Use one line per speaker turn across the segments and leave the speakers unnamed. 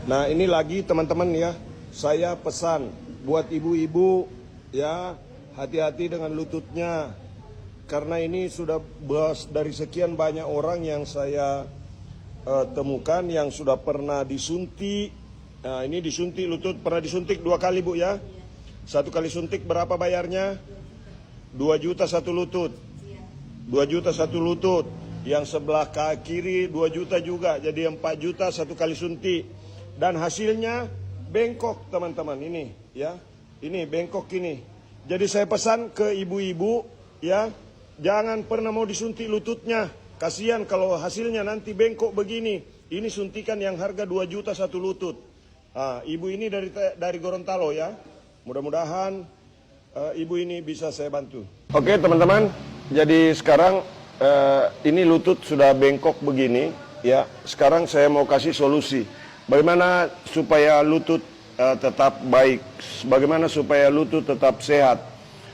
Nah, ini lagi teman-teman ya, saya pesan buat ibu-ibu ya, hati-hati dengan lututnya. Karena ini sudah bahas dari sekian banyak orang yang saya temukan yang sudah pernah disuntik. Nah, ini disuntik lutut, pernah disuntik 2 kali Bu ya. 1 kali suntik berapa bayarnya? 2 juta 1 lutut. 2 juta 1 lutut. Yang sebelah kiri 2 juta juga, jadi 4 juta 1 kali suntik. Dan hasilnya bengkok teman-teman, ini ya. Ini bengkok ini. Jadi saya pesan ke ibu-ibu ya, jangan pernah mau disuntik lututnya. Kasihan kalau hasilnya nanti bengkok begini. Ini suntikan yang harga 2 juta 1 lutut. Ibu ini dari Gorontalo ya. Mudah-mudahan ibu ini bisa saya bantu. Oke teman-teman, jadi sekarang ini lutut sudah bengkok begini ya. Sekarang saya mau kasih solusi. Bagaimana supaya lutut tetap baik, bagaimana supaya lutut tetap sehat.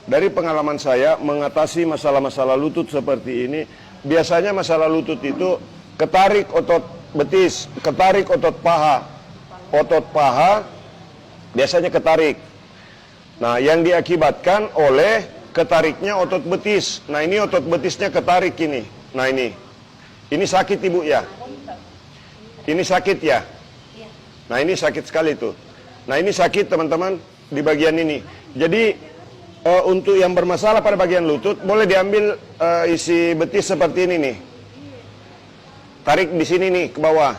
Dari pengalaman saya mengatasi masalah-masalah lutut seperti ini, biasanya masalah lutut itu ketarik otot betis, ketarik otot paha. Otot paha biasanya ketarik. Nah, yang diakibatkan oleh ketariknya otot betis. Nah, ini otot betisnya ketarik ini. Nah, ini sakit Ibu ya. Ini sakit ya. Nah, ini sakit sekali tuh. Nah, ini sakit teman-teman di bagian ini. Jadi untuk yang bermasalah pada bagian lutut boleh diambil isi betis seperti ini nih. Tarik di sini nih ke bawah.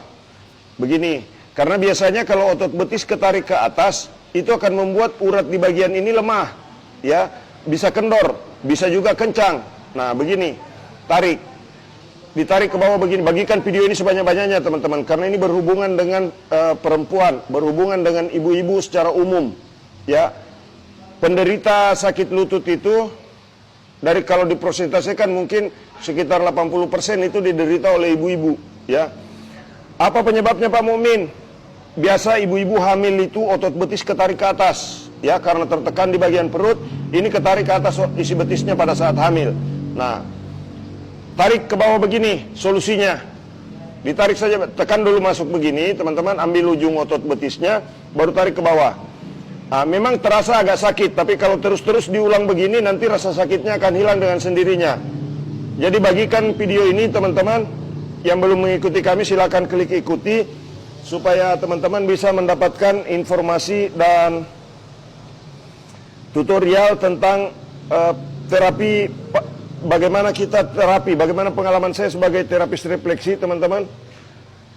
Begini. Karena biasanya kalau otot betis ketarik ke atas, itu akan membuat urat di bagian ini lemah. Ya, bisa kendor, bisa juga kencang. Nah, begini. Tarik. Ditarik ke bawah begini. Bagikan video ini sebanyak-banyaknya teman-teman, karena ini berhubungan dengan perempuan, berhubungan dengan ibu-ibu secara umum. Ya. Penderita sakit lutut itu dari kalau dipresentasikan mungkin sekitar 80% itu diderita oleh ibu-ibu, ya. Apa penyebabnya Pak Mukmin? Biasa ibu-ibu hamil itu otot betis ketarik ke atas, ya, karena tertekan di bagian perut, ini ketarik ke atas isi betisnya pada saat hamil. Nah, tarik ke bawah begini, solusinya. Ditarik saja, tekan dulu masuk begini, teman-teman, ambil ujung otot betisnya, baru tarik ke bawah. Memang terasa agak sakit, tapi kalau terus-terus diulang begini, nanti rasa sakitnya akan hilang dengan sendirinya. Jadi bagikan video ini teman-teman, yang belum mengikuti kami silakan klik ikuti, supaya teman-teman bisa mendapatkan informasi dan tutorial tentang terapi, bagaimana kita terapi, bagaimana pengalaman saya sebagai terapis refleksi teman-teman,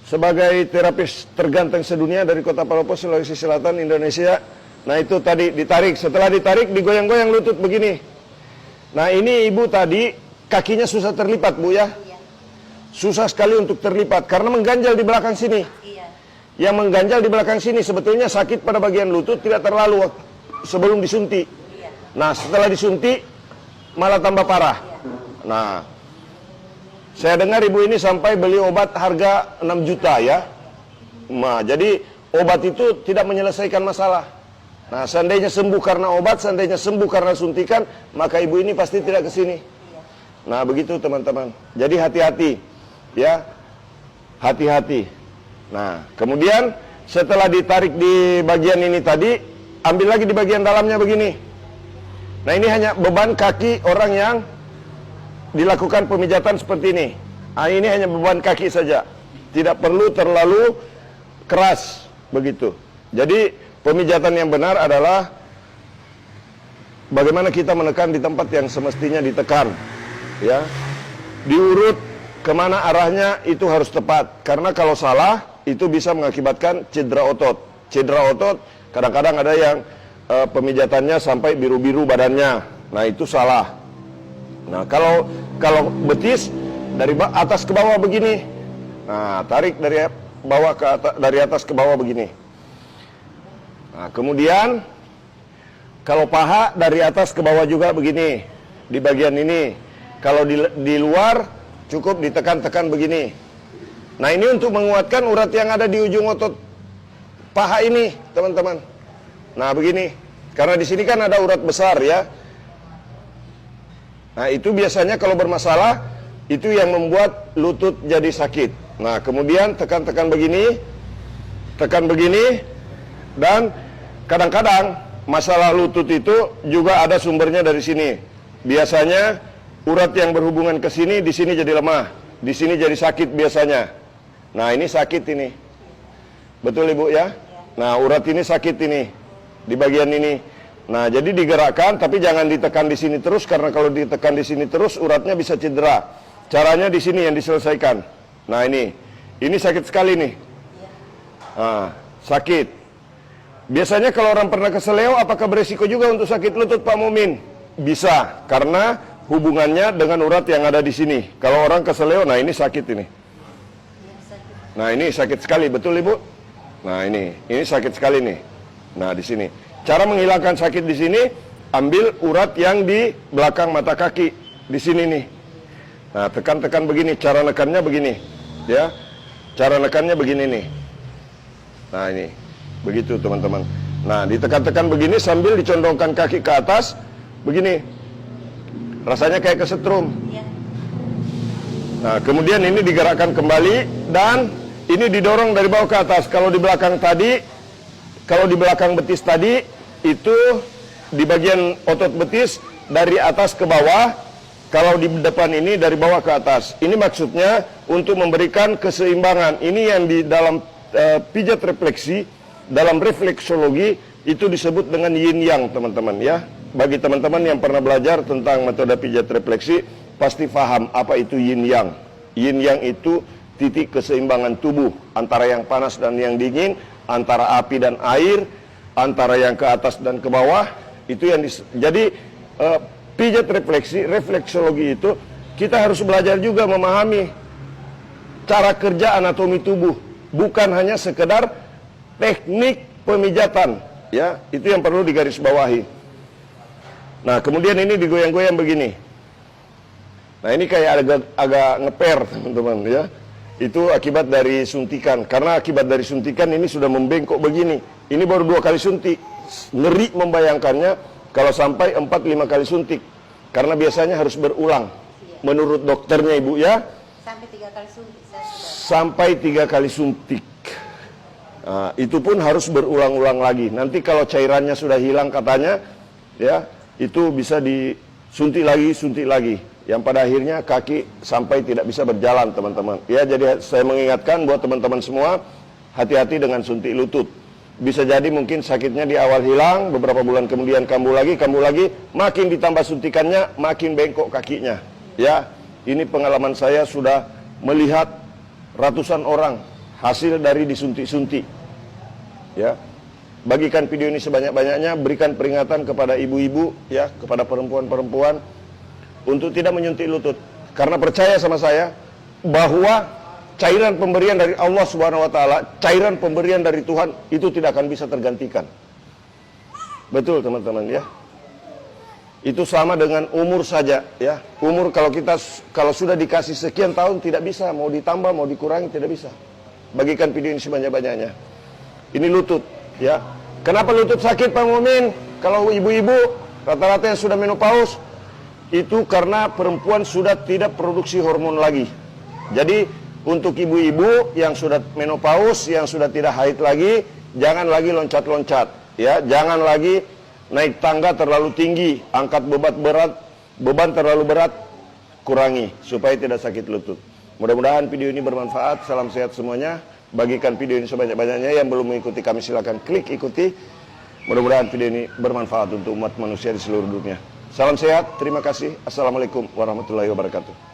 sebagai terapis terganteng sedunia dari Kota Palopo, Sulawesi Selatan, Indonesia. Nah itu tadi ditarik, setelah ditarik digoyang-goyang lutut begini. Nah ini ibu tadi kakinya susah terlipat Bu ya. Susah sekali untuk terlipat karena mengganjal di belakang sini. Yang mengganjal di belakang sini sebetulnya sakit pada bagian lutut tidak terlalu sebelum disuntik. Nah setelah disuntik malah tambah parah. Nah saya dengar ibu ini sampai beli obat harga 6 juta ya. Nah jadi obat itu tidak menyelesaikan masalah. Nah, seandainya sembuh karena obat, seandainya sembuh karena suntikan, maka ibu ini pasti tidak ke sini. Nah, begitu teman-teman. Jadi hati-hati, ya. Hati-hati. Nah, kemudian setelah ditarik di bagian ini tadi, ambil lagi di bagian dalamnya begini. Nah, ini hanya beban kaki orang yang dilakukan pemijatan seperti ini. Nah, ini hanya beban kaki saja. Tidak perlu terlalu keras, begitu. Jadi pemijatan yang benar adalah bagaimana kita menekan di tempat yang semestinya ditekan, ya. Diurut kemana arahnya itu harus tepat, karena kalau salah itu bisa mengakibatkan cedera otot. Cedera otot kadang-kadang ada yang pemijatannya sampai biru-biru badannya, nah itu salah. Nah kalau betis dari atas ke bawah begini, nah tarik dari bawah ke atas, dari atas ke bawah begini. Nah, kemudian kalau paha dari atas ke bawah juga begini, di bagian ini. Kalau di luar cukup ditekan-tekan begini. Nah, ini untuk menguatkan urat yang ada di ujung otot paha ini, teman-teman. Nah, begini. Karena di sini kan ada urat besar ya. Nah, itu biasanya kalau bermasalah itu yang membuat lutut jadi sakit. Nah, kemudian tekan-tekan begini. tekan begini, dan kadang-kadang masalah lutut itu juga ada sumbernya dari sini. Biasanya urat yang berhubungan ke sini, di sini jadi lemah, di sini jadi sakit biasanya. Nah ini sakit ini, betul ibu ya? Nah urat ini sakit ini, di bagian ini. Nah jadi digerakkan, tapi jangan ditekan di sini terus, karena kalau ditekan di sini terus uratnya bisa cedera. Caranya di sini yang diselesaikan. Nah ini sakit sekali nih. Nah, sakit. Biasanya kalau orang pernah keseleo, apakah beresiko juga untuk sakit lutut Pak Mumin? Bisa, karena hubungannya dengan urat yang ada di sini. Kalau orang keseleo, nah ini sakit ini. Nah ini sakit sekali, betul ibu? Nah ini sakit sekali nih. Nah di sini. Cara menghilangkan sakit di sini, ambil urat yang di belakang mata kaki, di sini nih. Nah tekan-tekan begini, cara nekannya begini, ya. Cara nekannya begini nih. Nah ini. Begitu teman-teman. Nah ditekan-tekan begini sambil dicondongkan kaki ke atas. Begini. Rasanya kayak kesetrum. Nah kemudian ini digerakkan kembali. Dan ini didorong dari bawah ke atas. Kalau di belakang tadi, kalau di belakang betis tadi, itu di bagian otot betis dari atas ke bawah. Kalau di depan ini dari bawah ke atas. Ini maksudnya untuk memberikan keseimbangan. Ini yang di dalam pijat refleksi, dalam refleksologi itu disebut dengan yin yang teman-teman ya. Bagi teman-teman yang pernah belajar tentang metode pijat refleksi pasti paham apa itu yin yang. Yin yang itu titik keseimbangan tubuh antara yang panas dan yang dingin, antara api dan air, antara yang ke atas dan ke bawah. Itu yang jadi pijat refleksi, refleksologi itu kita harus belajar juga memahami cara kerja anatomi tubuh, bukan hanya sekedar teknik pemijatan, ya, itu yang perlu digarisbawahi. Nah, kemudian ini digoyang-goyang begini. Nah, ini kayak agak ngeper, teman-teman, ya. Itu akibat dari suntikan. Karena akibat dari suntikan ini sudah membengkok begini. Ini baru 2 kali suntik. Ngeri membayangkannya kalau sampai 4-5 kali suntik. Karena biasanya harus berulang. Menurut dokternya, Ibu, ya.
Sampai 3 kali suntik.
Sampai 3 kali suntik. Nah, itu pun harus berulang-ulang lagi. Nanti kalau cairannya sudah hilang katanya, ya, itu bisa disuntik lagi, yang pada akhirnya kaki sampai tidak bisa berjalan, teman-teman. Ya, jadi saya mengingatkan buat teman-teman semua, hati-hati dengan suntik lutut. Bisa jadi mungkin sakitnya di awal hilang, beberapa bulan kemudian kambuh lagi, makin ditambah suntikannya, makin bengkok kakinya. Ya, ini pengalaman saya sudah melihat ratusan orang hasil dari disuntik-suntik. Ya. Bagikan video ini sebanyak-banyaknya, berikan peringatan kepada ibu-ibu, ya, kepada perempuan-perempuan untuk tidak menyuntik lutut. Karena percaya sama saya bahwa cairan pemberian dari Allah Subhanahu wa taala, cairan pemberian dari Tuhan itu tidak akan bisa tergantikan. Betul, teman-teman, ya. Itu sama dengan umur saja, ya. Umur kalau sudah dikasih sekian tahun tidak bisa, mau ditambah, mau dikurangi tidak bisa. Bagikan video ini sebanyak-banyaknya. Ini lutut, ya. Kenapa lutut sakit, Pak Mumin? Kalau ibu-ibu rata-rata yang sudah menopause, itu karena perempuan sudah tidak produksi hormon lagi. Jadi untuk ibu-ibu yang sudah menopause, yang sudah tidak haid lagi, jangan lagi loncat-loncat, ya. Jangan lagi naik tangga terlalu tinggi, angkat beban terlalu berat, kurangi supaya tidak sakit lutut. Mudah-mudahan video ini bermanfaat. Salam sehat semuanya. Bagikan video ini sebanyak-banyaknya. Yang belum mengikuti kami silakan klik ikuti. Mudah-mudahan video ini bermanfaat untuk umat manusia di seluruh dunia. Salam sehat. Terima kasih. Assalamualaikum warahmatullahi wabarakatuh.